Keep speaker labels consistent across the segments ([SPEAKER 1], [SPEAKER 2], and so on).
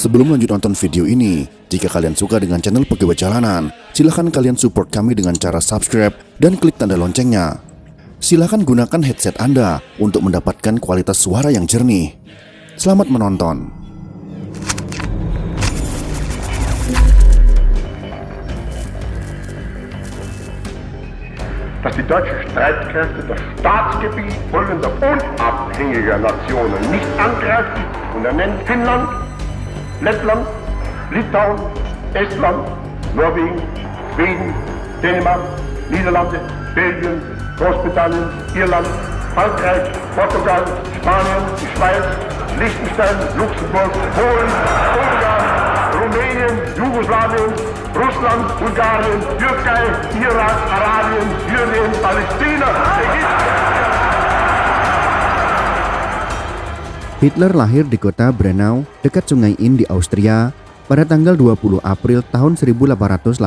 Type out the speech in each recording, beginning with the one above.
[SPEAKER 1] Sebelum lanjut nonton video ini, jika kalian suka dengan channel Pegawai Jalanan, silahkan kalian support kami dengan cara subscribe dan klik tanda loncengnya. Silahkan gunakan headset Anda untuk mendapatkan kualitas suara yang jernih. Selamat menonton.
[SPEAKER 2] Dass die deutschen Streitkräfte das Staatsgebiet folgender unabhängiger Nationen nicht angreifen und er nennt Finnland, Lettland, Litauen, Estland, Norwegen, Schweden, Dänemark, Niederlande, Belgien, Großbritannien, Irland, Frankreich, Portugal, Spanien, die Schweiz, Liechtenstein, Luxemburg, Polen, Ungarn, Rumänien, Jugoslawien, Russland, Bulgarien, Türkei, Irak, Arabien, Syrien, Palästina, Ägypten.
[SPEAKER 3] Hitler lahir di kota Braunau dekat Sungai Inn di Austria pada tanggal 20 April tahun 1889.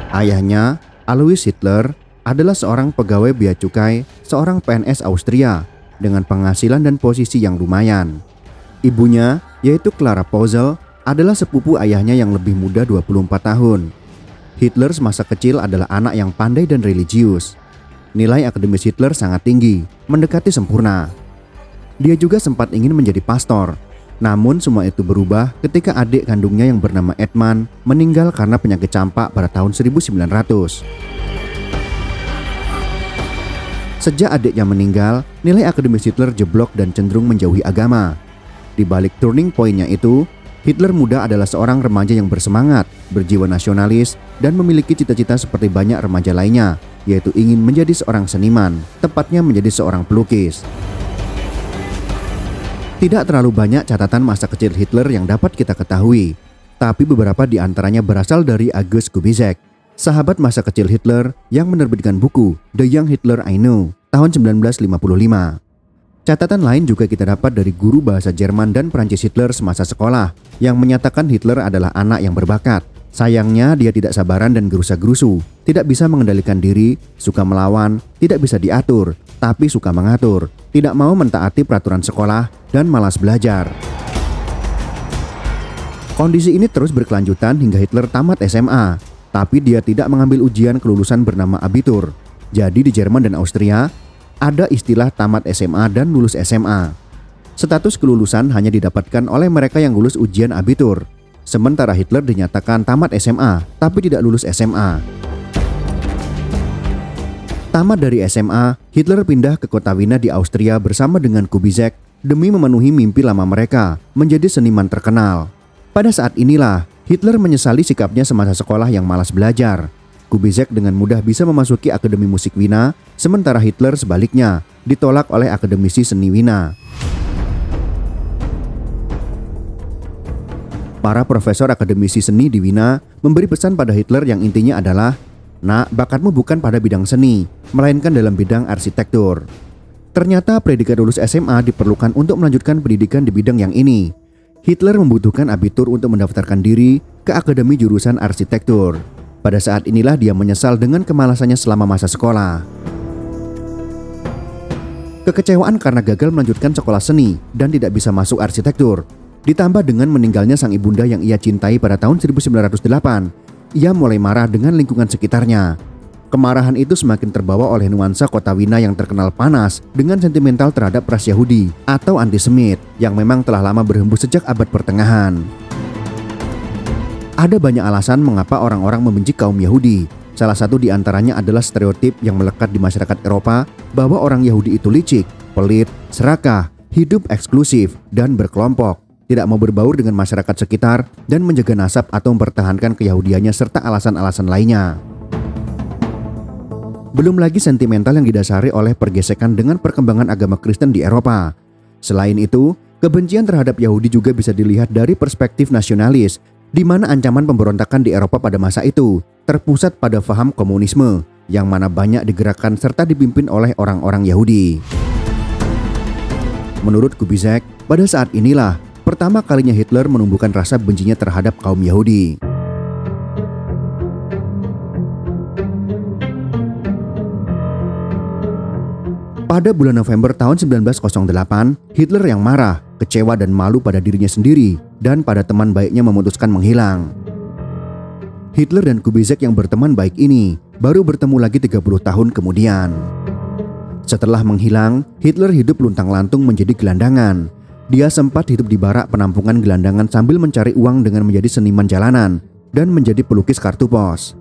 [SPEAKER 3] Ayahnya, Alois Hitler, adalah seorang pegawai bea cukai, seorang PNS Austria dengan penghasilan dan posisi yang lumayan. Ibunya, yaitu Clara Pozel, adalah sepupu ayahnya yang lebih muda 24 tahun. Hitler semasa kecil adalah anak yang pandai dan religius. Nilai akademis Hitler sangat tinggi, mendekati sempurna. Dia juga sempat ingin menjadi pastor. Namun semua itu berubah ketika adik kandungnya yang bernama Edmund meninggal karena penyakit campak pada tahun 1900. Sejak adiknya meninggal, nilai akademis Hitler jeblok dan cenderung menjauhi agama. Di balik turning point-nya itu, Hitler muda adalah seorang remaja yang bersemangat, berjiwa nasionalis, dan memiliki cita-cita seperti banyak remaja lainnya, yaitu ingin menjadi seorang seniman, tepatnya menjadi seorang pelukis. Tidak terlalu banyak catatan masa kecil Hitler yang dapat kita ketahui, tapi beberapa di antaranya berasal dari August Kubizek, sahabat masa kecil Hitler yang menerbitkan buku The Young Hitler I Know tahun 1955. Catatan lain juga kita dapat dari guru bahasa Jerman dan Prancis Hitler semasa sekolah yang menyatakan Hitler adalah anak yang berbakat. Sayangnya dia tidak sabaran dan gerusa-gerusu, tidak bisa mengendalikan diri, suka melawan, tidak bisa diatur, tapi suka mengatur, tidak mau mentaati peraturan sekolah, dan malas belajar. Kondisi ini terus berkelanjutan hingga Hitler tamat SMA, tapi dia tidak mengambil ujian kelulusan bernama Abitur. Jadi di Jerman dan Austria, ada istilah tamat SMA dan lulus SMA. Status kelulusan hanya didapatkan oleh mereka yang lulus ujian Abitur. Sementara Hitler dinyatakan tamat SMA, tapi tidak lulus SMA. Tamat dari SMA, Hitler pindah ke kota Wina di Austria bersama dengan Kubizek demi memenuhi mimpi lama mereka, menjadi seniman terkenal. Pada saat inilah, Hitler menyesali sikapnya semasa sekolah yang malas belajar. Kubizek dengan mudah bisa memasuki Akademi Musik Wina, sementara Hitler sebaliknya, ditolak oleh akademisi seni Wina. Para profesor akademisi seni di Wina memberi pesan pada Hitler yang intinya adalah, "Nak, bakatmu bukan pada bidang seni, melainkan dalam bidang arsitektur." Ternyata predikat lulus SMA diperlukan untuk melanjutkan pendidikan di bidang yang ini. Hitler membutuhkan abitur untuk mendaftarkan diri ke Akademi Jurusan Arsitektur. Pada saat inilah dia menyesal dengan kemalasannya selama masa sekolah. Kekecewaan karena gagal melanjutkan sekolah seni dan tidak bisa masuk arsitektur, ditambah dengan meninggalnya sang ibunda yang ia cintai pada tahun 1908, ia mulai marah dengan lingkungan sekitarnya. Kemarahan itu semakin terbawa oleh nuansa kota Wina yang terkenal panas dengan sentimental terhadap ras Yahudi atau antisemit yang memang telah lama berhembus sejak abad pertengahan. Ada banyak alasan mengapa orang-orang membenci kaum Yahudi. Salah satu di antaranya adalah stereotip yang melekat di masyarakat Eropa bahwa orang Yahudi itu licik, pelit, serakah, hidup eksklusif, dan berkelompok, tidak mau berbaur dengan masyarakat sekitar, dan menjaga nasab atau mempertahankan keyahudiannya serta alasan-alasan lainnya. Belum lagi sentimental yang didasari oleh pergesekan dengan perkembangan agama Kristen di Eropa. Selain itu, kebencian terhadap Yahudi juga bisa dilihat dari perspektif nasionalis, di mana ancaman pemberontakan di Eropa pada masa itu terpusat pada paham komunisme, yang mana banyak digerakkan serta dipimpin oleh orang-orang Yahudi. Menurut Kubizek, pada saat inilah pertama kalinya Hitler menumbuhkan rasa bencinya terhadap kaum Yahudi. Pada bulan November tahun 1908, Hitler yang marah kecewa dan malu pada dirinya sendiri dan pada teman baiknya memutuskan menghilang. Hitler dan Kubizek yang berteman baik ini baru bertemu lagi 30 tahun kemudian. Setelah menghilang, Hitler hidup luntang-lantung menjadi gelandangan. Dia sempat hidup di barak penampungan gelandangan sambil mencari uang dengan menjadi seniman jalanan dan menjadi pelukis kartu pos.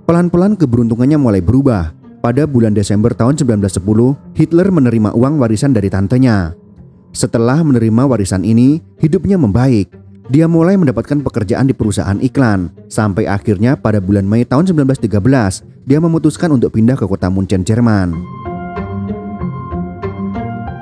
[SPEAKER 3] Pelan-pelan keberuntungannya mulai berubah. Pada bulan Desember tahun 1910, Hitler menerima uang warisan dari tantenya. Setelah menerima warisan ini, hidupnya membaik. Dia mulai mendapatkan pekerjaan di perusahaan iklan. Sampai akhirnya pada bulan Mei tahun 1913, dia memutuskan untuk pindah ke kota Munchen, Jerman.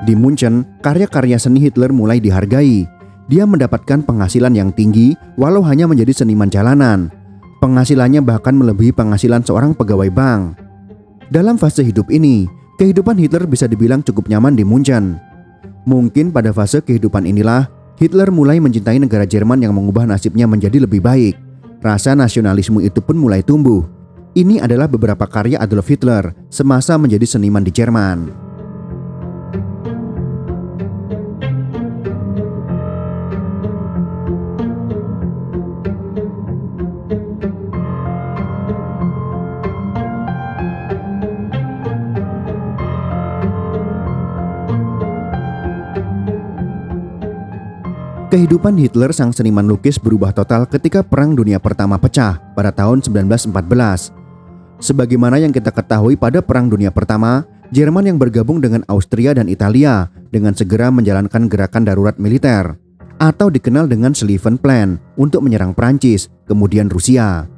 [SPEAKER 3] Di Munchen, karya-karya seni Hitler mulai dihargai. Dia mendapatkan penghasilan yang tinggi walau hanya menjadi seniman jalanan. Penghasilannya bahkan melebihi penghasilan seorang pegawai bank. Dalam fase hidup ini, kehidupan Hitler bisa dibilang cukup nyaman di Munchen. Mungkin pada fase kehidupan inilah, Hitler mulai mencintai negara Jerman yang mengubah nasibnya menjadi lebih baik. Rasa nasionalisme itu pun mulai tumbuh. Ini adalah beberapa karya Adolf Hitler semasa menjadi seniman di Jerman. Kehidupan Hitler sang seniman lukis berubah total ketika Perang Dunia Pertama pecah pada tahun 1914. Sebagaimana yang kita ketahui pada Perang Dunia Pertama, Jerman yang bergabung dengan Austria dan Italia dengan segera menjalankan gerakan darurat militer atau dikenal dengan Schlieffen Plan untuk menyerang Prancis, kemudian Rusia.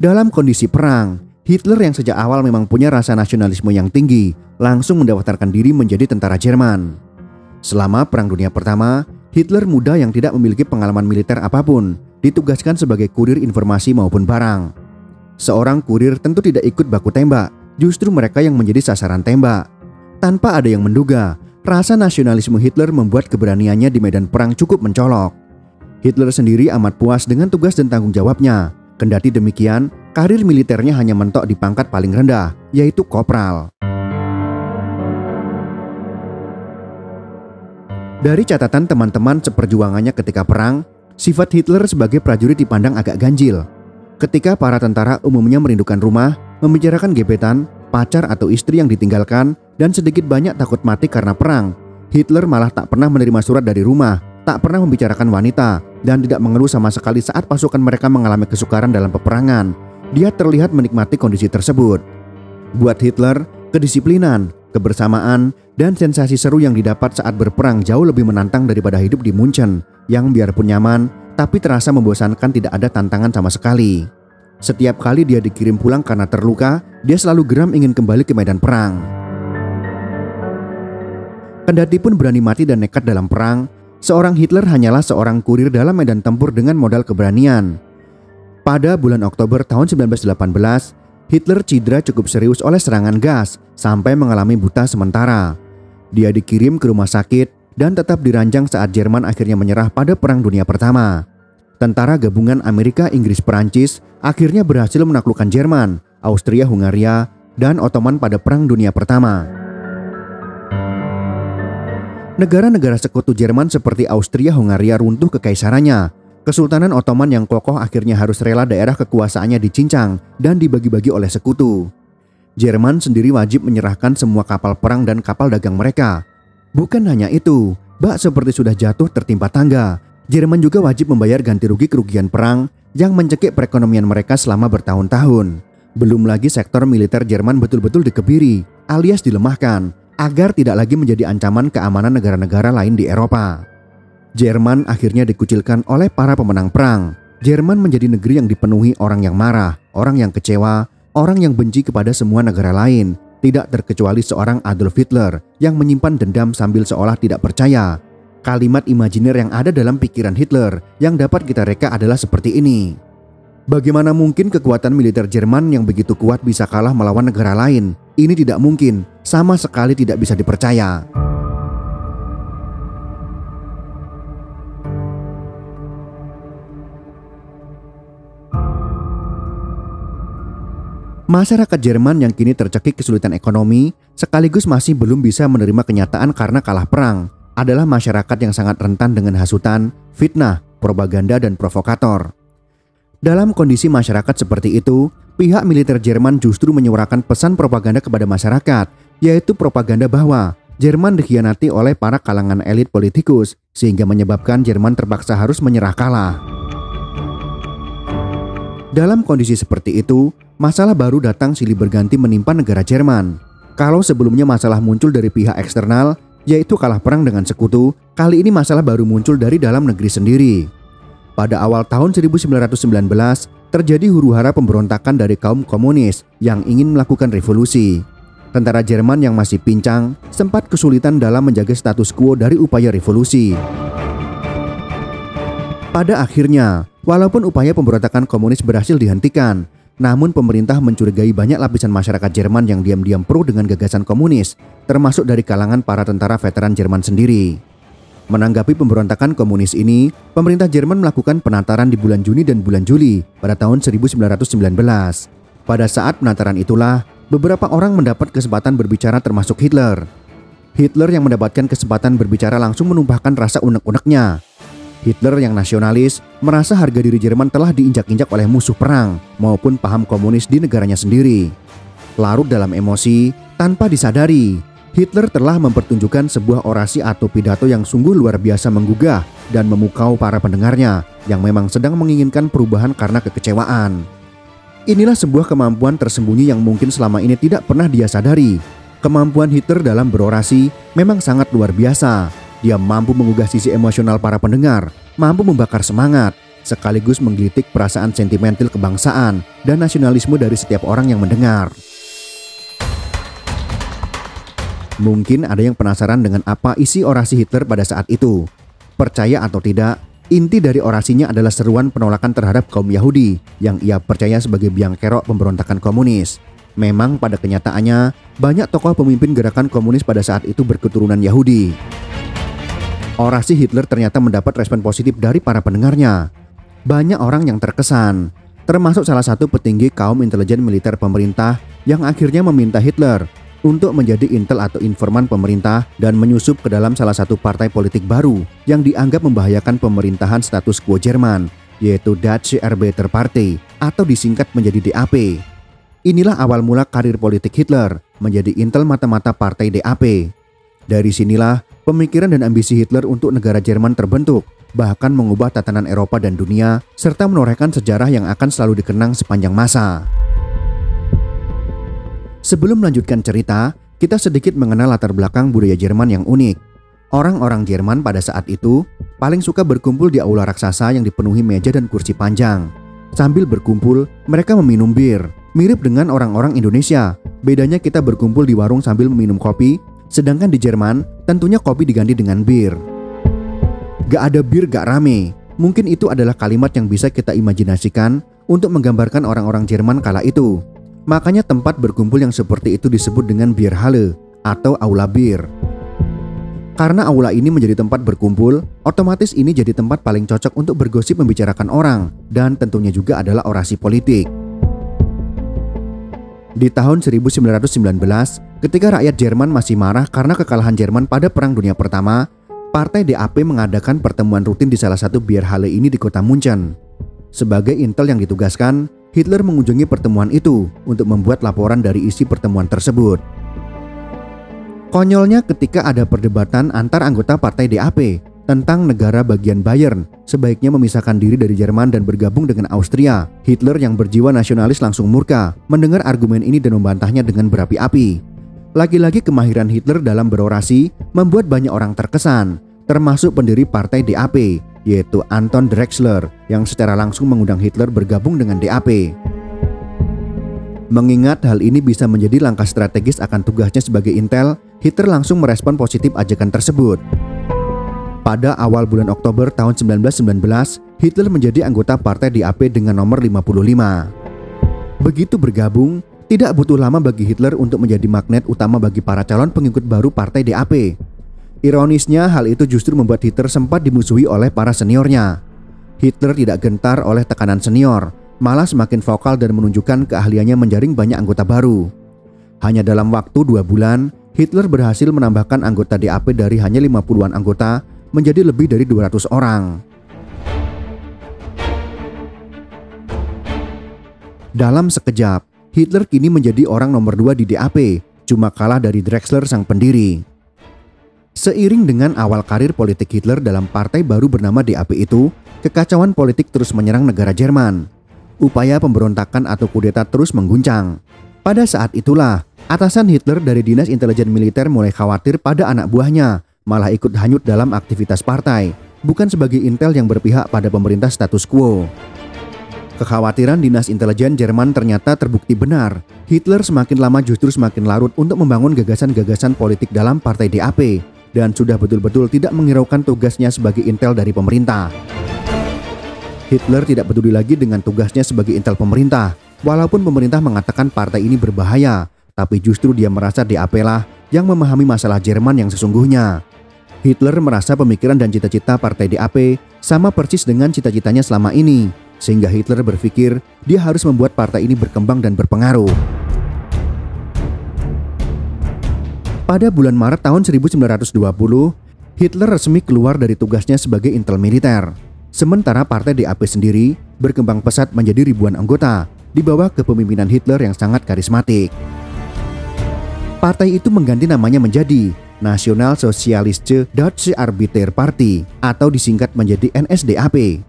[SPEAKER 3] Dalam kondisi perang, Hitler yang sejak awal memang punya rasa nasionalisme yang tinggi langsung mendaftarkan diri menjadi tentara Jerman. Selama Perang Dunia Pertama, Hitler muda yang tidak memiliki pengalaman militer apapun ditugaskan sebagai kurir informasi maupun barang. Seorang kurir tentu tidak ikut baku tembak, justru mereka yang menjadi sasaran tembak. Tanpa ada yang menduga, rasa nasionalisme Hitler membuat keberaniannya di medan perang cukup mencolok. Hitler sendiri amat puas dengan tugas dan tanggung jawabnya. Kendati demikian, karir militernya hanya mentok di pangkat paling rendah, yaitu kopral. Dari catatan teman-teman seperjuangannya ketika perang, sifat Hitler sebagai prajurit dipandang agak ganjil. Ketika para tentara umumnya merindukan rumah, membicarakan gebetan, pacar atau istri yang ditinggalkan, dan sedikit banyak takut mati karena perang, Hitler malah tak pernah menerima surat dari rumah, tak pernah membicarakan wanita, dan tidak mengeluh sama sekali saat pasukan mereka mengalami kesukaran dalam peperangan. Dia terlihat menikmati kondisi tersebut. Buat Hitler, kedisiplinan, kebersamaan, dan sensasi seru yang didapat saat berperang jauh lebih menantang daripada hidup di Munchen yang biarpun nyaman, tapi terasa membosankan, tidak ada tantangan sama sekali. Setiap kali dia dikirim pulang karena terluka, dia selalu geram ingin kembali ke medan perang. Kendati pun berani mati dan nekat dalam perang, seorang Hitler hanyalah seorang kurir dalam medan tempur dengan modal keberanian. Pada bulan Oktober tahun 1918, Hitler cedera cukup serius oleh serangan gas sampai mengalami buta sementara. Dia dikirim ke rumah sakit dan tetap diranjang saat Jerman akhirnya menyerah pada Perang Dunia Pertama. Tentara gabungan Amerika, Inggris, Perancis akhirnya berhasil menaklukkan Jerman, Austria, Hungaria, dan Ottoman pada Perang Dunia Pertama. Negara-negara sekutu Jerman seperti Austria, Hungaria runtuh kekaisarannya. Kesultanan Ottoman yang kokoh akhirnya harus rela daerah kekuasaannya dicincang dan dibagi-bagi oleh sekutu. Jerman sendiri wajib menyerahkan semua kapal perang dan kapal dagang mereka. Bukan hanya itu, bak seperti sudah jatuh tertimpa tangga, Jerman juga wajib membayar ganti rugi kerugian perang yang mencekik perekonomian mereka selama bertahun-tahun. Belum lagi sektor militer Jerman betul-betul dikebiri alias dilemahkan agar tidak lagi menjadi ancaman keamanan negara-negara lain di Eropa. Jerman akhirnya dikucilkan oleh para pemenang perang. Jerman menjadi negeri yang dipenuhi orang yang marah, orang yang kecewa, orang yang benci kepada semua negara lain, tidak terkecuali seorang Adolf Hitler yang menyimpan dendam sambil seolah tidak percaya. Kalimat imajiner yang ada dalam pikiran Hitler yang dapat kita reka adalah seperti ini. Bagaimana mungkin kekuatan militer Jerman yang begitu kuat bisa kalah melawan negara lain? Ini tidak mungkin, sama sekali tidak bisa dipercaya. Masyarakat Jerman yang kini tercekik kesulitan ekonomi sekaligus masih belum bisa menerima kenyataan karena kalah perang. adalah masyarakat yang sangat rentan dengan hasutan, fitnah, propaganda, dan provokator. Dalam kondisi masyarakat seperti itu, pihak militer Jerman justru menyuarakan pesan propaganda kepada masyarakat, yaitu propaganda bahwa Jerman dikhianati oleh para kalangan elit politikus, sehingga menyebabkan Jerman terpaksa harus menyerah kalah. Dalam kondisi seperti itu, masalah baru datang silih berganti menimpa negara Jerman. Kalau sebelumnya masalah muncul dari pihak eksternal, yaitu kalah perang dengan sekutu, kali ini masalah baru muncul dari dalam negeri sendiri. Pada awal tahun 1919, terjadi huru-hara pemberontakan dari kaum komunis yang ingin melakukan revolusi. Tentara Jerman yang masih pincang sempat kesulitan dalam menjaga status quo dari upaya revolusi. Pada akhirnya, walaupun upaya pemberontakan komunis berhasil dihentikan, namun pemerintah mencurigai banyak lapisan masyarakat Jerman yang diam-diam pro dengan gagasan komunis, termasuk dari kalangan para tentara veteran Jerman sendiri. Menanggapi pemberontakan komunis ini, pemerintah Jerman melakukan penataran di bulan Juni dan bulan Juli pada tahun 1919. Pada saat penataran itulah, beberapa orang mendapat kesempatan berbicara termasuk Hitler. Hitler yang mendapatkan kesempatan berbicara langsung menumpahkan rasa unek-uneknya. Hitler yang nasionalis merasa harga diri Jerman telah diinjak-injak oleh musuh perang maupun paham komunis di negaranya sendiri. Larut dalam emosi, tanpa disadari, Hitler telah mempertunjukkan sebuah orasi atau pidato yang sungguh luar biasa menggugah dan memukau para pendengarnya yang memang sedang menginginkan perubahan karena kekecewaan. Inilah sebuah kemampuan tersembunyi yang mungkin selama ini tidak pernah dia sadari. Kemampuan Hitler dalam berorasi memang sangat luar biasa. Dia mampu menggugah sisi emosional para pendengar, mampu membakar semangat, sekaligus menggelitik perasaan sentimental kebangsaan dan nasionalisme dari setiap orang yang mendengar. Mungkin ada yang penasaran dengan apa isi orasi Hitler pada saat itu. Percaya atau tidak, inti dari orasinya adalah seruan penolakan terhadap kaum Yahudi yang ia percaya sebagai biang kerok pemberontakan komunis. Memang pada kenyataannya, banyak tokoh pemimpin gerakan komunis pada saat itu berketurunan Yahudi. Orasi Hitler ternyata mendapat respon positif dari para pendengarnya. Banyak orang yang terkesan, termasuk salah satu petinggi kaum intelijen militer pemerintah yang akhirnya meminta Hitler untuk menjadi intel atau informan pemerintah dan menyusup ke dalam salah satu partai politik baru yang dianggap membahayakan pemerintahan status quo Jerman, yaitu Deutsche Arbeiterpartei atau disingkat menjadi DAP. Inilah awal mula karir politik Hitler menjadi intel mata-mata partai DAP. Dari sinilah pemikiran dan ambisi Hitler untuk negara Jerman terbentuk, bahkan mengubah tatanan Eropa dan dunia, serta menorehkan sejarah yang akan selalu dikenang sepanjang masa. Sebelum melanjutkan cerita, kita sedikit mengenal latar belakang budaya Jerman yang unik. Orang-orang Jerman pada saat itu paling suka berkumpul di aula raksasa yang dipenuhi meja dan kursi panjang. Sambil berkumpul, mereka meminum bir. Mirip dengan orang-orang Indonesia, bedanya kita berkumpul di warung sambil meminum kopi, sedangkan di Jerman tentunya kopi diganti dengan bir. Gak ada bir gak rame. Mungkin itu adalah kalimat yang bisa kita imajinasikan untuk menggambarkan orang-orang Jerman kala itu. Makanya tempat berkumpul yang seperti itu disebut dengan Bierhalle atau aula bir. Karena aula ini menjadi tempat berkumpul, otomatis ini jadi tempat paling cocok untuk bergosip membicarakan orang dan tentunya juga adalah orasi politik. Di tahun 1919, ketika rakyat Jerman masih marah karena kekalahan Jerman pada Perang Dunia Pertama, Partai DAP mengadakan pertemuan rutin di salah satu Bierhalle ini di kota Munchen. Sebagai intel yang ditugaskan, Hitler mengunjungi pertemuan itu untuk membuat laporan dari isi pertemuan tersebut. Konyolnya ketika ada perdebatan antar anggota partai DAP tentang negara bagian Bayern sebaiknya memisahkan diri dari Jerman dan bergabung dengan Austria, Hitler yang berjiwa nasionalis langsung murka mendengar argumen ini dan membantahnya dengan berapi-api. Lagi-lagi kemahiran Hitler dalam berorasi membuat banyak orang terkesan, termasuk pendiri partai DAP, yaitu Anton Drexler yang secara langsung mengundang Hitler bergabung dengan DAP. Mengingat hal ini bisa menjadi langkah strategis akan tugasnya sebagai intel, Hitler langsung merespon positif ajakan tersebut. Pada awal bulan Oktober tahun 1919, Hitler menjadi anggota partai DAP dengan nomor 55. Begitu bergabung, tidak butuh lama bagi Hitler untuk menjadi magnet utama bagi para calon pengikut baru partai DAP. Ironisnya, hal itu justru membuat Hitler sempat dimusuhi oleh para seniornya. Hitler tidak gentar oleh tekanan senior, malah semakin vokal dan menunjukkan keahliannya menjaring banyak anggota baru. Hanya dalam waktu 2 bulan, Hitler berhasil menambahkan anggota DAP dari hanya 50-an anggota menjadi lebih dari 200 orang. Dalam sekejap, Hitler kini menjadi orang nomor 2 di DAP, cuma kalah dari Drexler sang pendiri. Seiring dengan awal karir politik Hitler dalam partai baru bernama DAP itu, kekacauan politik terus menyerang negara Jerman. Upaya pemberontakan atau kudeta terus mengguncang. Pada saat itulah, atasan Hitler dari Dinas Intelijen Militer mulai khawatir pada anak buahnya, malah ikut hanyut dalam aktivitas partai, bukan sebagai intel yang berpihak pada pemerintah status quo. Kekhawatiran Dinas Intelijen Jerman ternyata terbukti benar. Hitler semakin lama justru semakin larut untuk membangun gagasan-gagasan politik dalam partai DAP dan sudah betul-betul tidak menghiraukan tugasnya sebagai intel dari pemerintah. Hitler tidak peduli lagi dengan tugasnya sebagai intel pemerintah. Walaupun pemerintah mengatakan partai ini berbahaya, tapi justru dia merasa DAP lah yang memahami masalah Jerman yang sesungguhnya. Hitler merasa pemikiran dan cita-cita partai DAP sama persis dengan cita-citanya selama ini, sehingga Hitler berpikir dia harus membuat partai ini berkembang dan berpengaruh. Pada bulan Maret tahun 1920, Hitler resmi keluar dari tugasnya sebagai intel militer. Sementara partai DAP sendiri berkembang pesat menjadi ribuan anggota di bawah kepemimpinan Hitler yang sangat karismatik. Partai itu mengganti namanya menjadi National Sozialistische Deutsche Arbeiterpartie atau disingkat menjadi NSDAP.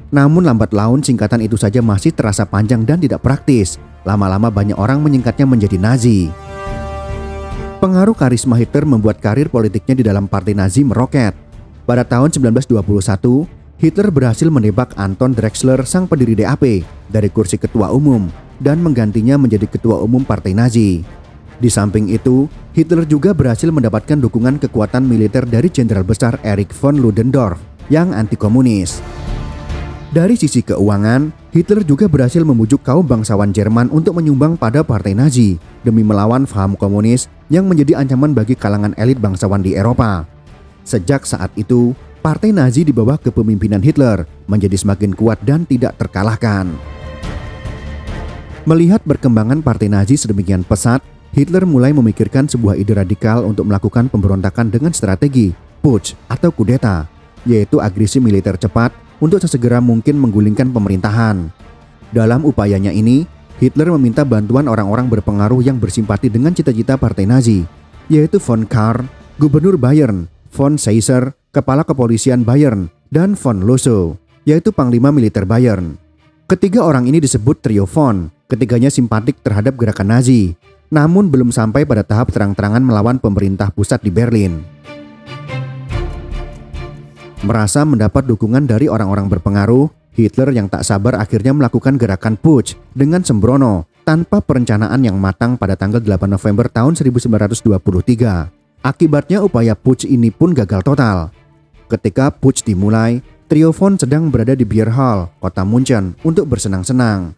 [SPEAKER 3] Namun lambat laun singkatan itu saja masih terasa panjang dan tidak praktis. Lama-lama banyak orang menyingkatnya menjadi Nazi. Pengaruh karisma Hitler membuat karir politiknya di dalam partai Nazi meroket. Pada tahun 1921, Hitler berhasil menebak Anton Drexler sang pendiri DAP dari kursi ketua umum dan menggantinya menjadi ketua umum partai Nazi. Di samping itu, Hitler juga berhasil mendapatkan dukungan kekuatan militer dari Jenderal Besar Erich von Ludendorff yang anti-komunis. Dari sisi keuangan, Hitler juga berhasil membujuk kaum bangsawan Jerman untuk menyumbang pada partai Nazi demi melawan paham komunis yang menjadi ancaman bagi kalangan elit bangsawan di Eropa. Sejak saat itu, partai Nazi di bawah kepemimpinan Hitler menjadi semakin kuat dan tidak terkalahkan. Melihat perkembangan partai Nazi sedemikian pesat, Hitler mulai memikirkan sebuah ide radikal untuk melakukan pemberontakan dengan strategi putsch atau kudeta, yaitu agresi militer cepat untuk sesegera mungkin menggulingkan pemerintahan. Dalam upayanya ini, Hitler meminta bantuan orang-orang berpengaruh yang bersimpati dengan cita-cita partai Nazi, yaitu von Kahr, Gubernur Bayern, von Seisser, Kepala Kepolisian Bayern, dan von Lossow, yaitu Panglima Militer Bayern. Ketiga orang ini disebut Trio von. Ketiganya simpatik terhadap gerakan Nazi, namun belum sampai pada tahap terang-terangan melawan pemerintah pusat di Berlin. Merasa mendapat dukungan dari orang-orang berpengaruh, Hitler yang tak sabar akhirnya melakukan gerakan putsch dengan sembrono tanpa perencanaan yang matang pada tanggal 8 November tahun 1923. Akibatnya upaya putsch ini pun gagal total. Ketika putsch dimulai, Trio von sedang berada di Beer Hall, kota Munchen untuk bersenang-senang.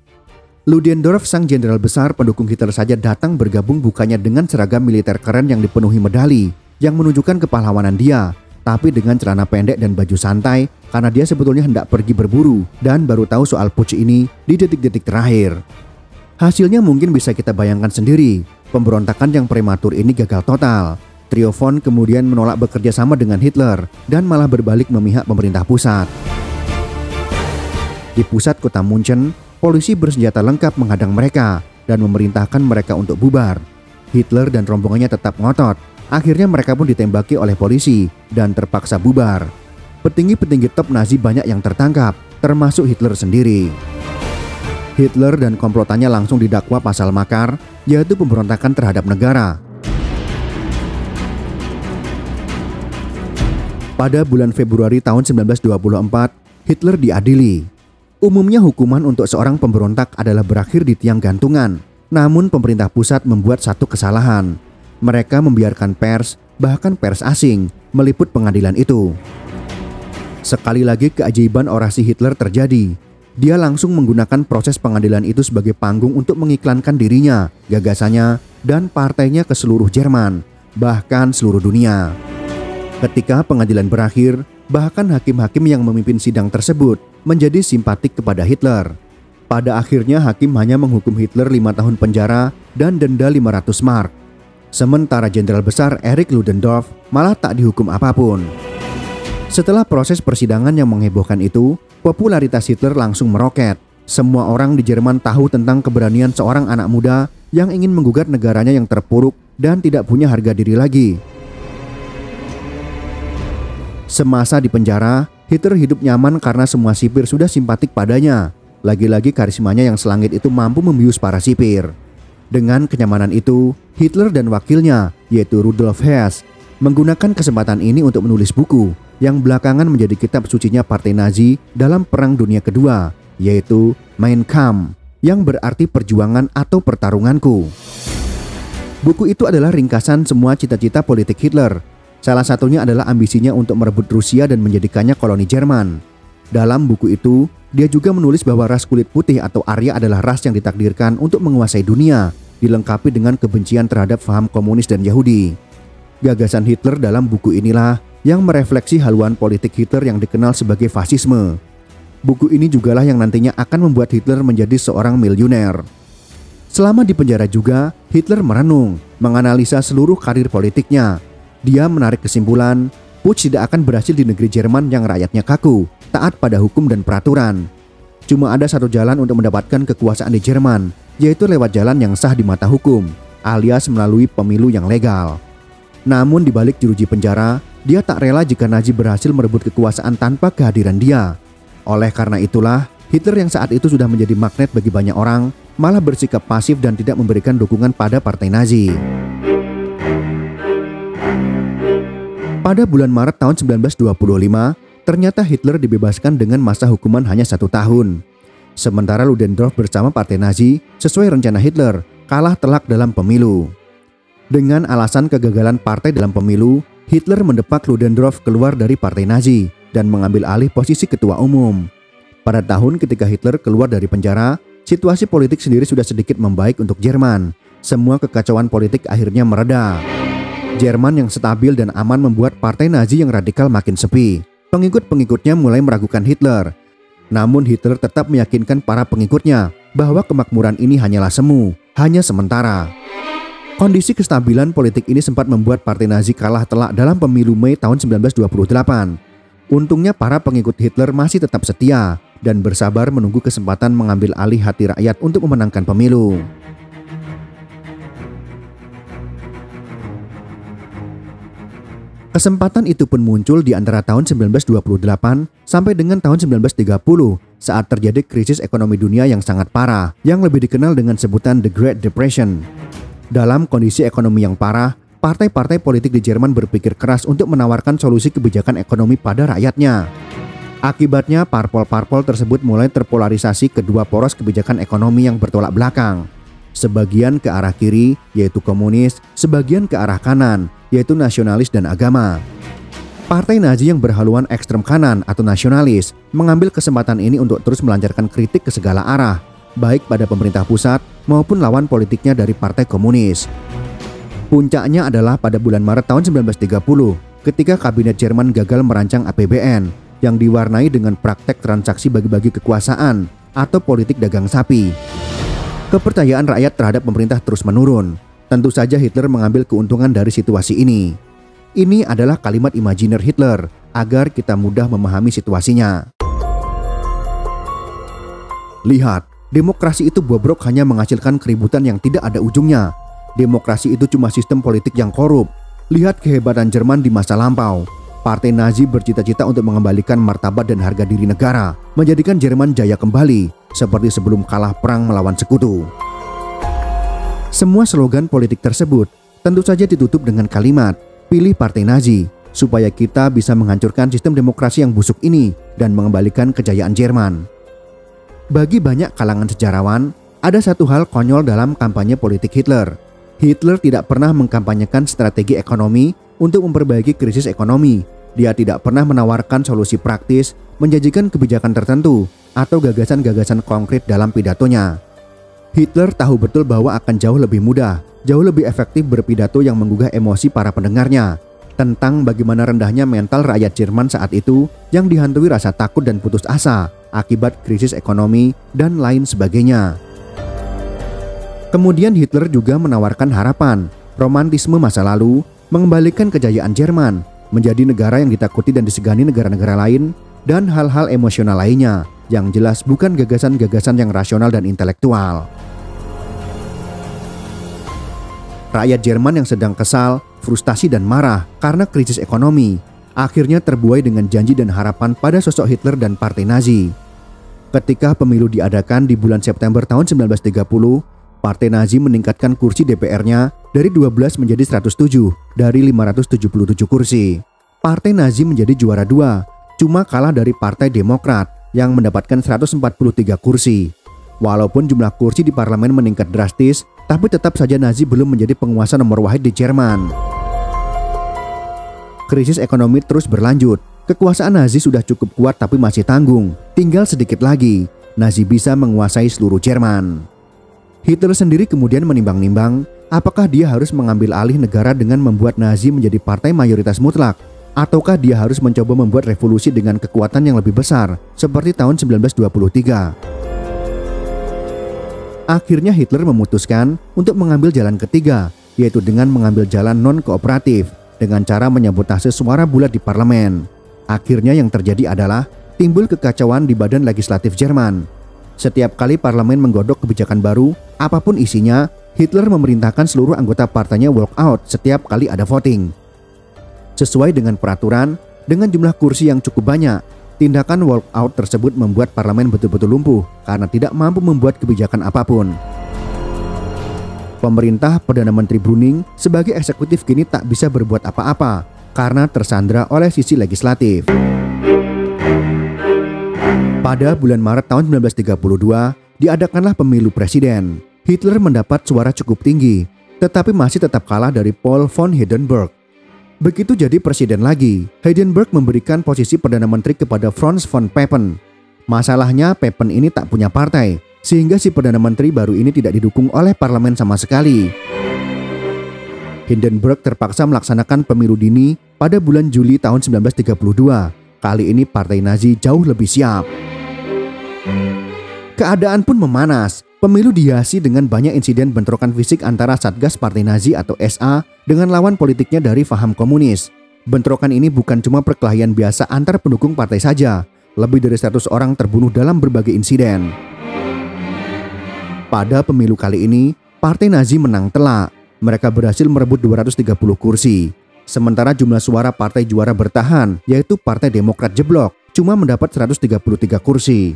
[SPEAKER 3] Ludendorff sang jenderal besar pendukung Hitler saja datang bergabung bukannya dengan seragam militer keren yang dipenuhi medali yang menunjukkan kepahlawanan dia, tapi dengan celana pendek dan baju santai karena dia sebetulnya hendak pergi berburu dan baru tahu soal putsch ini di detik-detik terakhir. Hasilnya mungkin bisa kita bayangkan sendiri, pemberontakan yang prematur ini gagal total. Trio von kemudian menolak bekerja sama dengan Hitler dan malah berbalik memihak pemerintah pusat. Di pusat kota Munchen, polisi bersenjata lengkap menghadang mereka dan memerintahkan mereka untuk bubar. Hitler dan rombongannya tetap ngotot. Akhirnya mereka pun ditembaki oleh polisi dan terpaksa bubar. Petinggi-petinggi top Nazi banyak yang tertangkap, termasuk Hitler sendiri. Hitler dan komplotannya langsung didakwa pasal makar, yaitu pemberontakan terhadap negara. Pada bulan Februari tahun 1924, Hitler diadili. Umumnya hukuman untuk seorang pemberontak adalah berakhir di tiang gantungan. Namun pemerintah pusat membuat satu kesalahan. Mereka membiarkan pers, bahkan pers asing, meliput pengadilan itu. Sekali lagi keajaiban orasi Hitler terjadi. Dia langsung menggunakan proses pengadilan itu sebagai panggung untuk mengiklankan dirinya, gagasannya, dan partainya ke seluruh Jerman, bahkan seluruh dunia. Ketika pengadilan berakhir, bahkan hakim-hakim yang memimpin sidang tersebut menjadi simpatik kepada Hitler. Pada akhirnya hakim hanya menghukum Hitler 5 tahun penjara dan denda 500 mark. Sementara Jenderal Besar Erich Ludendorff malah tak dihukum apapun. Setelah proses persidangan yang menghebohkan itu, popularitas Hitler langsung meroket. Semua orang di Jerman tahu tentang keberanian seorang anak muda yang ingin menggugat negaranya yang terpuruk dan tidak punya harga diri lagi. Semasa di penjara, Hitler hidup nyaman karena semua sipir sudah simpatik padanya. Lagi-lagi karismanya yang selangit itu mampu membius para sipir. Dengan kenyamanan itu, Hitler dan wakilnya, yaitu Rudolf Hess, menggunakan kesempatan ini untuk menulis buku yang belakangan menjadi kitab sucinya Partai Nazi dalam Perang Dunia Kedua, yaitu Mein Kampf, yang berarti perjuangan atau pertarunganku. Buku itu adalah ringkasan semua cita-cita politik Hitler. Salah satunya adalah ambisinya untuk merebut Rusia dan menjadikannya koloni Jerman. Dalam buku itu, dia juga menulis bahwa ras kulit putih atau Arya adalah ras yang ditakdirkan untuk menguasai dunia, dilengkapi dengan kebencian terhadap paham komunis dan Yahudi. Gagasan Hitler dalam buku inilah yang merefleksi haluan politik Hitler yang dikenal sebagai fasisme. Buku ini jugalah yang nantinya akan membuat Hitler menjadi seorang miliuner. Selama di penjara juga, Hitler merenung, menganalisa seluruh karir politiknya. Dia menarik kesimpulan, putsch tidak akan berhasil di negeri Jerman yang rakyatnya kaku, taat pada hukum dan peraturan. Cuma ada satu jalan untuk mendapatkan kekuasaan di Jerman, yaitu lewat jalan yang sah di mata hukum, alias melalui pemilu yang legal. Namun di balik jeruji penjara, dia tak rela jika Nazi berhasil merebut kekuasaan tanpa kehadiran dia. Oleh karena itulah, Hitler yang saat itu sudah menjadi magnet bagi banyak orang, malah bersikap pasif dan tidak memberikan dukungan pada partai Nazi. Pada bulan Maret tahun 1925, ternyata Hitler dibebaskan dengan masa hukuman hanya 1 tahun. Sementara Ludendorff bersama partai Nazi, sesuai rencana Hitler, kalah telak dalam pemilu. Dengan alasan kegagalan partai dalam pemilu, Hitler mendepak Ludendorff keluar dari partai Nazi dan mengambil alih posisi ketua umum. Pada tahun ketika Hitler keluar dari penjara, situasi politik sendiri sudah sedikit membaik untuk Jerman. Semua kekacauan politik akhirnya mereda. Jerman yang stabil dan aman membuat partai Nazi yang radikal makin sepi. Pengikut-pengikutnya mulai meragukan Hitler. Namun Hitler tetap meyakinkan para pengikutnya bahwa kemakmuran ini hanyalah semu, hanya sementara. Kondisi kestabilan politik ini sempat membuat partai Nazi kalah telak dalam pemilu Mei tahun 1928. Untungnya para pengikut Hitler masih tetap setia dan bersabar menunggu kesempatan mengambil alih hati rakyat untuk memenangkan pemilu. Kesempatan itu pun muncul di antara tahun 1928 sampai dengan tahun 1930 saat terjadi krisis ekonomi dunia yang sangat parah yang lebih dikenal dengan sebutan The Great Depression. Dalam kondisi ekonomi yang parah, partai-partai politik di Jerman berpikir keras untuk menawarkan solusi kebijakan ekonomi pada rakyatnya. Akibatnya, parpol-parpol tersebut mulai terpolarisasi kedua poros kebijakan ekonomi yang bertolak belakang. Sebagian ke arah kiri, yaitu komunis, sebagian ke arah kanan, yaitu nasionalis dan agama. Partai Nazi yang berhaluan ekstrem kanan atau nasionalis mengambil kesempatan ini untuk terus melancarkan kritik ke segala arah, baik pada pemerintah pusat maupun lawan politiknya dari partai komunis. Puncaknya adalah pada bulan Maret tahun 1930, ketika kabinet Jerman gagal merancang APBN yang diwarnai dengan praktek transaksi bagi-bagi kekuasaan atau politik dagang sapi. Kepercayaan rakyat terhadap pemerintah terus menurun. Tentu saja Hitler mengambil keuntungan dari situasi ini. Ini adalah kalimat imajiner Hitler agar kita mudah memahami situasinya. Lihat, demokrasi itu bobrok hanya menghasilkan keributan yang tidak ada ujungnya. Demokrasi itu cuma sistem politik yang korup. Lihat kehebatan Jerman di masa lampau. Partai Nazi bercita-cita untuk mengembalikan martabat dan harga diri negara, menjadikan Jerman jaya kembali, seperti sebelum kalah perang melawan sekutu. Semua slogan politik tersebut tentu saja ditutup dengan kalimat, pilih Partai Nazi, supaya kita bisa menghancurkan sistem demokrasi yang busuk ini dan mengembalikan kejayaan Jerman. Bagi banyak kalangan sejarawan, ada satu hal konyol dalam kampanye politik Hitler. Hitler tidak pernah mengkampanyekan strategi ekonomi untuk memperbaiki krisis ekonomi. Dia tidak pernah menawarkan solusi praktis, menjanjikan kebijakan tertentu, atau gagasan-gagasan konkret dalam pidatonya. Hitler tahu betul bahwa akan jauh lebih mudah, jauh lebih efektif berpidato yang menggugah emosi para pendengarnya tentang bagaimana rendahnya mental rakyat Jerman saat itu yang dihantui rasa takut dan putus asa akibat krisis ekonomi dan lain sebagainya. Kemudian Hitler juga menawarkan harapan romantisme masa lalu mengembalikan kejayaan Jerman menjadi negara yang ditakuti dan disegani negara-negara lain, dan hal-hal emosional lainnya yang jelas bukan gagasan-gagasan yang rasional dan intelektual. Rakyat Jerman yang sedang kesal, frustasi dan marah karena krisis ekonomi akhirnya terbuai dengan janji dan harapan pada sosok Hitler dan Partai Nazi. Ketika pemilu diadakan di bulan September tahun 1930, Partai Nazi meningkatkan kursi DPR-nya dari 12 menjadi 107 dari 577 kursi. Partai Nazi menjadi juara 2, cuma kalah dari Partai Demokrat yang mendapatkan 143 kursi. Walaupun jumlah kursi di parlemen meningkat drastis, tapi tetap saja Nazi belum menjadi penguasa nomor wahid di Jerman. Krisis ekonomi terus berlanjut. Kekuasaan Nazi sudah cukup kuat tapi masih tanggung. Tinggal sedikit lagi, Nazi bisa menguasai seluruh Jerman. Hitler sendiri kemudian menimbang-nimbang apakah dia harus mengambil alih negara dengan membuat Nazi menjadi partai mayoritas mutlak, ataukah dia harus mencoba membuat revolusi dengan kekuatan yang lebih besar seperti tahun 1923. Akhirnya Hitler memutuskan untuk mengambil jalan ketiga, yaitu dengan mengambil jalan non-kooperatif dengan cara menyabotase suara bulat di parlemen. Akhirnya yang terjadi adalah timbul kekacauan di badan legislatif Jerman. Setiap kali parlemen menggodok kebijakan baru, apapun isinya, Hitler memerintahkan seluruh anggota partainya walk out setiap kali ada voting. Sesuai dengan peraturan, dengan jumlah kursi yang cukup banyak, tindakan walk out tersebut membuat parlemen betul-betul lumpuh karena tidak mampu membuat kebijakan apapun. Pemerintah Perdana Menteri Brüning sebagai eksekutif kini tak bisa berbuat apa-apa karena tersandra oleh sisi legislatif. Pada bulan Maret tahun 1932, diadakanlah pemilu presiden. Hitler mendapat suara cukup tinggi, tetapi masih tetap kalah dari Paul von Hindenburg. Begitu jadi presiden lagi, Hindenburg memberikan posisi Perdana Menteri kepada Franz von Papen. Masalahnya Papen ini tak punya partai, sehingga si Perdana Menteri baru ini tidak didukung oleh parlemen sama sekali. Hindenburg terpaksa melaksanakan pemilu dini pada bulan Juli tahun 1932. Kali ini Partai Nazi jauh lebih siap. Keadaan pun memanas. Pemilu dihiasi dengan banyak insiden bentrokan fisik antara Satgas Partai Nazi atau SA dengan lawan politiknya dari paham komunis. Bentrokan ini bukan cuma perkelahian biasa antar pendukung partai saja. Lebih dari 100 orang terbunuh dalam berbagai insiden. Pada pemilu kali ini, Partai Nazi menang telak. Mereka berhasil merebut 230 kursi. Sementara jumlah suara partai juara bertahan, yaitu Partai Demokrat jeblok, cuma mendapat 133 kursi.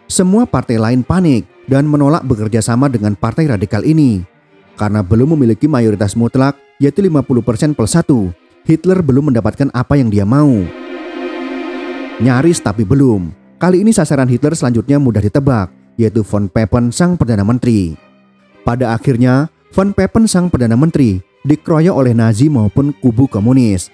[SPEAKER 3] Semua partai lain panik dan menolak bekerja sama dengan partai radikal ini. Karena belum memiliki mayoritas mutlak, yaitu 50% plus 1, Hitler belum mendapatkan apa yang dia mau. Nyaris tapi belum. Kali ini sasaran Hitler selanjutnya mudah ditebak, yaitu von Papen sang Perdana Menteri. Pada akhirnya, von Papen sang Perdana Menteri dikeroyok oleh Nazi maupun kubu komunis.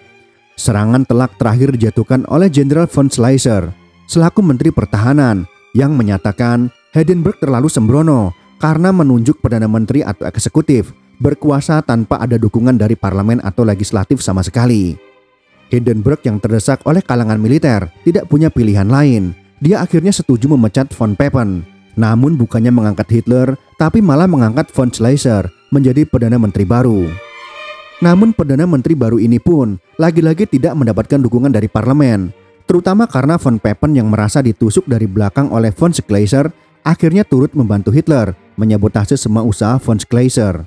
[SPEAKER 3] Serangan telak terakhir dijatuhkan oleh Jenderal von Schleicher selaku Menteri Pertahanan yang menyatakan Hindenburg terlalu sembrono karena menunjuk Perdana Menteri atau eksekutif berkuasa tanpa ada dukungan dari parlemen atau legislatif sama sekali. Hindenburg yang terdesak oleh kalangan militer tidak punya pilihan lain. Dia akhirnya setuju memecat von Papen. Namun bukannya mengangkat Hitler, tapi malah mengangkat von Schleicher menjadi Perdana Menteri baru. Namun Perdana Menteri baru ini pun lagi-lagi tidak mendapatkan dukungan dari parlemen, terutama karena von Papen yang merasa ditusuk dari belakang oleh von Schleicher akhirnya turut membantu Hitler menyabotase semua usaha von Schleicher.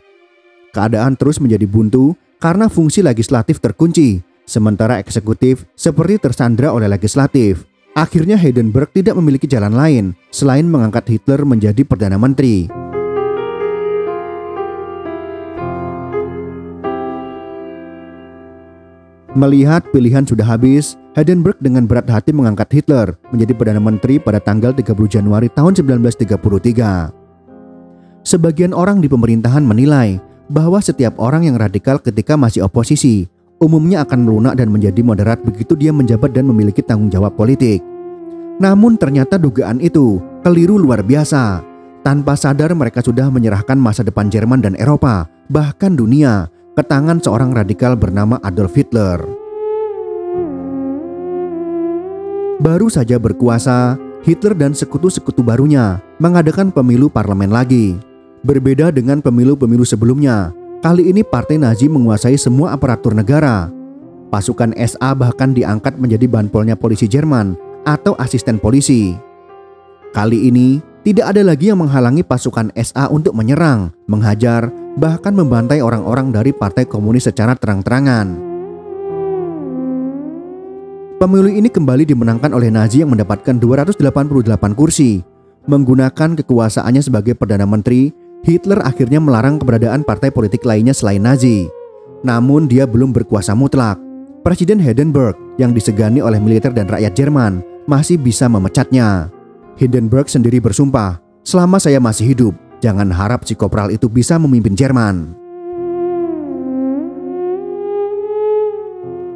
[SPEAKER 3] Keadaan terus menjadi buntu karena fungsi legislatif terkunci, sementara eksekutif seperti tersandra oleh legislatif. Akhirnya Hindenburg tidak memiliki jalan lain selain mengangkat Hitler menjadi Perdana Menteri. Melihat pilihan sudah habis, Hindenburg dengan berat hati mengangkat Hitler menjadi Perdana Menteri pada tanggal 30 Januari tahun 1933. Sebagian orang di pemerintahan menilai bahwa setiap orang yang radikal ketika masih oposisi umumnya akan melunak dan menjadi moderat begitu dia menjabat dan memiliki tanggung jawab politik. Namun ternyata dugaan itu keliru luar biasa. Tanpa sadar mereka sudah menyerahkan masa depan Jerman dan Eropa, bahkan dunia, ke tangan seorang radikal bernama Adolf Hitler. Baru saja berkuasa, Hitler dan sekutu-sekutu barunya mengadakan pemilu parlemen lagi. Berbeda dengan pemilu-pemilu sebelumnya, Kali ini partai Nazi menguasai semua aparatur negara. Pasukan SA bahkan diangkat menjadi banpolnya polisi Jerman atau asisten polisi. Kali ini tidak ada lagi yang menghalangi pasukan SA untuk menyerang, menghajar, bahkan membantai orang-orang dari partai komunis secara terang-terangan. Pemilu ini kembali dimenangkan oleh Nazi yang mendapatkan 288 kursi. Menggunakan kekuasaannya sebagai Perdana Menteri, Hitler akhirnya melarang keberadaan partai politik lainnya selain Nazi. Namun dia belum berkuasa mutlak. Presiden Hindenburg yang disegani oleh militer dan rakyat Jerman masih bisa memecatnya. Hindenburg sendiri bersumpah, selama saya masih hidup, jangan harap si kopral itu bisa memimpin Jerman.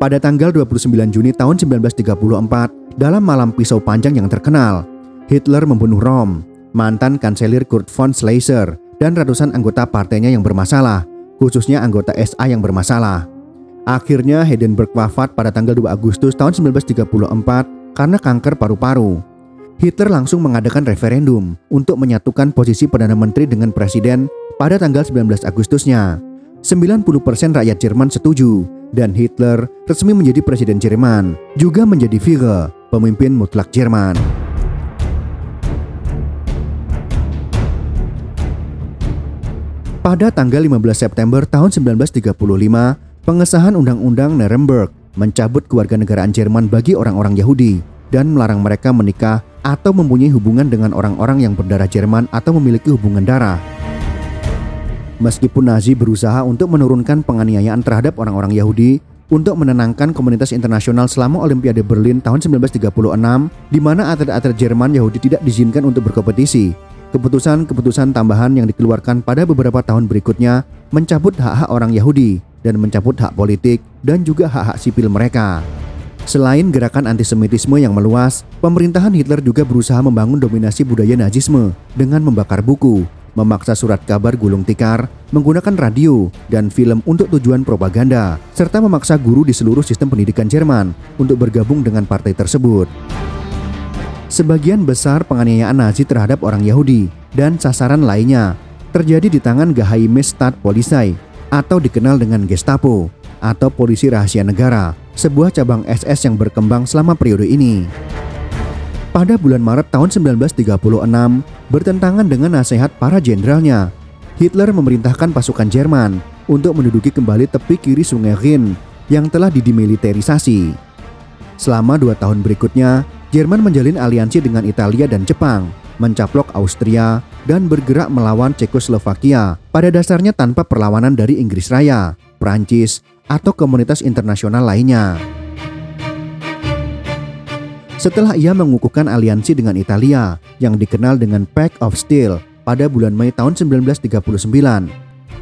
[SPEAKER 3] Pada tanggal 29 Juni tahun 1934, dalam malam pisau panjang yang terkenal, Hitler membunuh Röhm, mantan kanselir Kurt von Schleicher, dan ratusan anggota partainya yang bermasalah, khususnya anggota SA yang bermasalah. Akhirnya Hindenburg wafat pada tanggal 2 Agustus tahun 1934 karena kanker paru-paru. Hitler langsung mengadakan referendum untuk menyatukan posisi Perdana Menteri dengan Presiden pada tanggal 19 Agustusnya. 90% rakyat Jerman setuju dan Hitler resmi menjadi Presiden Jerman, juga menjadi Führer, pemimpin mutlak Jerman. Pada tanggal 15 September tahun 1935, pengesahan Undang-Undang Nuremberg mencabut kewarganegaraan Jerman bagi orang-orang Yahudi dan melarang mereka menikah atau mempunyai hubungan dengan orang-orang yang berdarah Jerman atau memiliki hubungan darah. Meskipun Nazi berusaha untuk menurunkan penganiayaan terhadap orang-orang Yahudi untuk menenangkan komunitas internasional selama Olimpiade Berlin tahun 1936, di mana atlet-atlet Jerman Yahudi tidak diizinkan untuk berkompetisi, keputusan-keputusan tambahan yang dikeluarkan pada beberapa tahun berikutnya mencabut hak-hak orang Yahudi dan mencabut hak politik dan juga hak-hak sipil mereka. Selain gerakan antisemitisme yang meluas, pemerintahan Hitler juga berusaha membangun dominasi budaya Nazisme dengan membakar buku, memaksa surat kabar gulung tikar, menggunakan radio dan film untuk tujuan propaganda, serta memaksa guru di seluruh sistem pendidikan Jerman untuk bergabung dengan partai tersebut. Sebagian besar penganiayaan Nazi terhadap orang Yahudi dan sasaran lainnya terjadi di tangan Geheime Staatspolizei atau dikenal dengan Gestapo atau polisi rahasia negara, sebuah cabang SS yang berkembang selama periode ini. Pada bulan Maret tahun 1936, bertentangan dengan nasihat para jenderalnya, Hitler memerintahkan pasukan Jerman untuk menduduki kembali tepi kiri Sungai Rhine yang telah didemilitarisasi. Selama 2 tahun berikutnya, Jerman menjalin aliansi dengan Italia dan Jepang, mencaplok Austria, dan bergerak melawan Cekoslovakia, pada dasarnya tanpa perlawanan dari Inggris Raya, Prancis, atau komunitas internasional lainnya. Setelah ia mengukuhkan aliansi dengan Italia yang dikenal dengan Pact of Steel pada bulan Mei tahun 1939,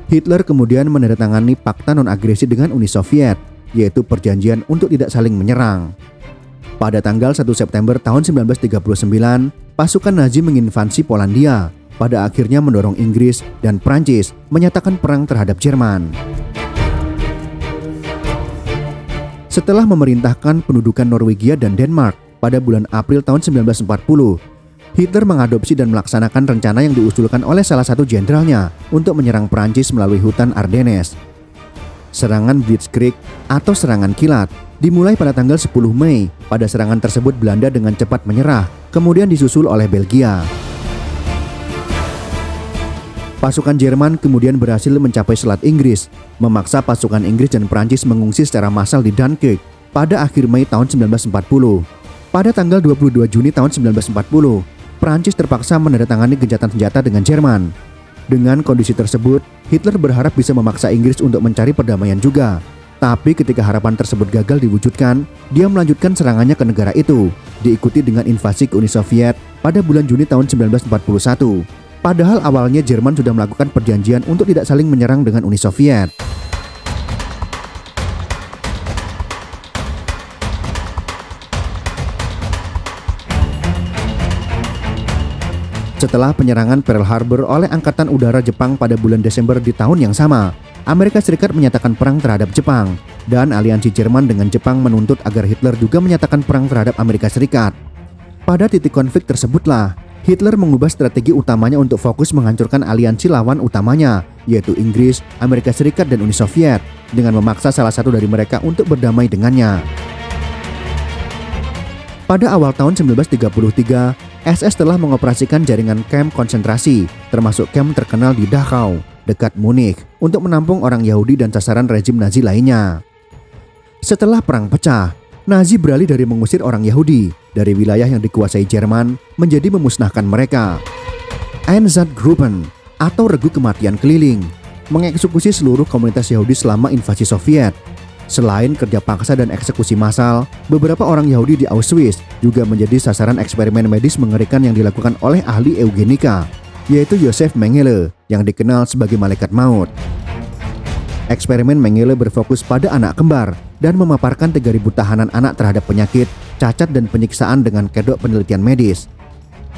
[SPEAKER 3] Hitler kemudian menandatangani Fakta Non-Agresi dengan Uni Soviet, yaitu perjanjian untuk tidak saling menyerang. Pada tanggal 1 September tahun 1939, pasukan Nazi menginvasi Polandia, pada akhirnya mendorong Inggris dan Prancis menyatakan perang terhadap Jerman. Setelah memerintahkan pendudukan Norwegia dan Denmark pada bulan April tahun 1940, Hitler mengadopsi dan melaksanakan rencana yang diusulkan oleh salah satu jenderalnya untuk menyerang Prancis melalui hutan Ardennes. Serangan Blitzkrieg atau serangan kilat dimulai pada tanggal 10 Mei. Pada serangan tersebut Belanda dengan cepat menyerah, kemudian disusul oleh Belgia. Pasukan Jerman kemudian berhasil mencapai Selat Inggris, memaksa pasukan Inggris dan Prancis mengungsi secara massal di Dunkirk pada akhir Mei tahun 1940. Pada tanggal 22 Juni tahun 1940, Prancis terpaksa menandatangani gencatan senjata dengan Jerman. Dengan kondisi tersebut, Hitler berharap bisa memaksa Inggris untuk mencari perdamaian juga. Tapi ketika harapan tersebut gagal diwujudkan, dia melanjutkan serangannya ke negara itu, diikuti dengan invasi ke Uni Soviet pada bulan Juni tahun 1941. Padahal awalnya Jerman sudah melakukan perjanjian untuk tidak saling menyerang dengan Uni Soviet. Setelah penyerangan Pearl Harbor oleh Angkatan Udara Jepang pada bulan Desember di tahun yang sama, Amerika Serikat menyatakan perang terhadap Jepang, dan aliansi Jerman dengan Jepang menuntut agar Hitler juga menyatakan perang terhadap Amerika Serikat. Pada titik konflik tersebutlah, Hitler mengubah strategi utamanya untuk fokus menghancurkan aliansi lawan utamanya, yaitu Inggris, Amerika Serikat, dan Uni Soviet, dengan memaksa salah satu dari mereka untuk berdamai dengannya. Pada awal tahun 1933, SS telah mengoperasikan jaringan kamp konsentrasi, termasuk kamp terkenal di Dachau, dekat Munich, untuk menampung orang Yahudi dan sasaran rezim Nazi lainnya. Setelah perang pecah, Nazi beralih dari mengusir orang Yahudi dari wilayah yang dikuasai Jerman menjadi memusnahkan mereka. Einsatzgruppen atau regu kematian keliling mengeksekusi seluruh komunitas Yahudi selama invasi Soviet. Selain kerja paksa dan eksekusi massal, beberapa orang Yahudi di Auschwitz juga menjadi sasaran eksperimen medis mengerikan yang dilakukan oleh ahli eugenika, yaitu Josef Mengele yang dikenal sebagai malaikat maut. Eksperimen Mengele berfokus pada anak kembar dan memaparkan 3.000 tahanan anak terhadap penyakit, cacat, dan penyiksaan dengan kedok penelitian medis.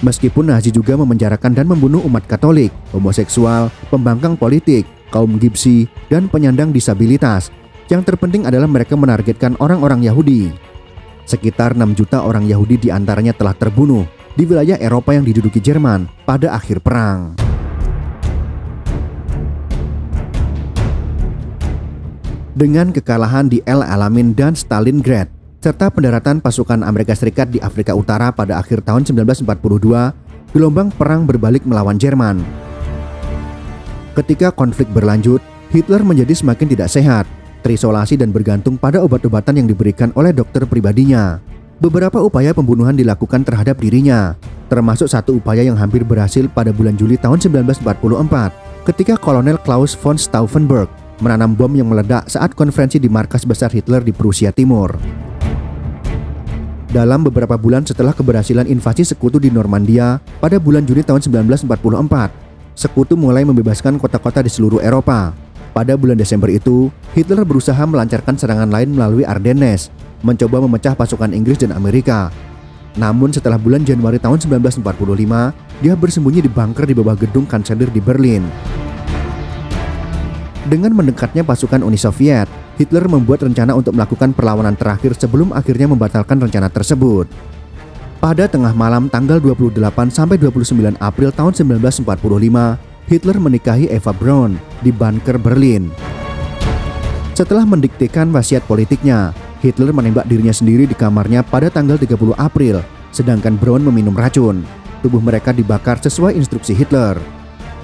[SPEAKER 3] Meskipun Nazi juga memenjarakan dan membunuh umat Katolik, homoseksual, pembangkang politik, kaum Gypsy, dan penyandang disabilitas, yang terpenting adalah mereka menargetkan orang-orang Yahudi. Sekitar 6 juta orang Yahudi diantaranya telah terbunuh di wilayah Eropa yang diduduki Jerman pada akhir perang. Dengan kekalahan di El Alamein dan Stalingrad, serta pendaratan pasukan Amerika Serikat di Afrika Utara pada akhir tahun 1942, gelombang perang berbalik melawan Jerman. Ketika konflik berlanjut, Hitler menjadi semakin tidak sehat, terisolasi dan bergantung pada obat-obatan yang diberikan oleh dokter pribadinya. Beberapa upaya pembunuhan dilakukan terhadap dirinya, termasuk satu upaya yang hampir berhasil pada bulan Juli tahun 1944, ketika Kolonel Klaus von Stauffenberg menanam bom yang meledak saat konferensi di markas besar Hitler di Prusia Timur. Dalam beberapa bulan setelah keberhasilan invasi sekutu di Normandia pada bulan Juni tahun 1944, sekutu mulai membebaskan kota-kota di seluruh Eropa. Pada bulan Desember itu, Hitler berusaha melancarkan serangan lain melalui Ardennes, mencoba memecah pasukan Inggris dan Amerika. Namun setelah bulan Januari tahun 1945, dia bersembunyi di bunker di bawah gedung kanselir di Berlin. Dengan mendekatnya pasukan Uni Soviet, Hitler membuat rencana untuk melakukan perlawanan terakhir sebelum akhirnya membatalkan rencana tersebut. Pada tengah malam tanggal 28 sampai 29 April tahun 1945, Hitler menikahi Eva Braun di bunker Berlin. Setelah mendiktekan wasiat politiknya, Hitler menembak dirinya sendiri di kamarnya pada tanggal 30 April, sedangkan Braun meminum racun. Tubuh mereka dibakar sesuai instruksi Hitler.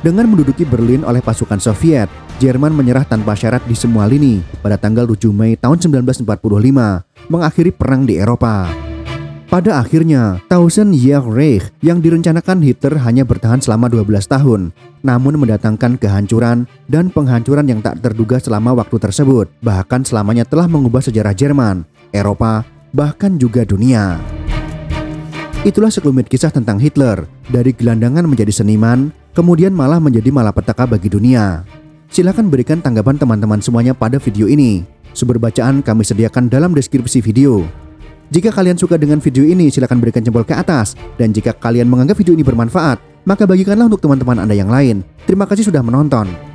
[SPEAKER 3] Dengan menduduki Berlin oleh pasukan Soviet, Jerman menyerah tanpa syarat di semua lini pada tanggal 7 Mei tahun 1945, mengakhiri perang di Eropa. Pada akhirnya, Tausendjährige Reich yang direncanakan Hitler hanya bertahan selama 12 tahun, namun mendatangkan kehancuran dan penghancuran yang tak terduga selama waktu tersebut, bahkan selamanya telah mengubah sejarah Jerman, Eropa, bahkan juga dunia. Itulah sekelumit kisah tentang Hitler, dari gelandangan menjadi seniman, kemudian malah menjadi malapetaka bagi dunia. Silahkan berikan tanggapan teman-teman semuanya pada video ini. Sumber bacaan kami sediakan dalam deskripsi video. Jika kalian suka dengan video ini, silahkan berikan jempol ke atas. Dan jika kalian menganggap video ini bermanfaat, maka bagikanlah untuk teman-teman Anda yang lain. Terima kasih sudah menonton.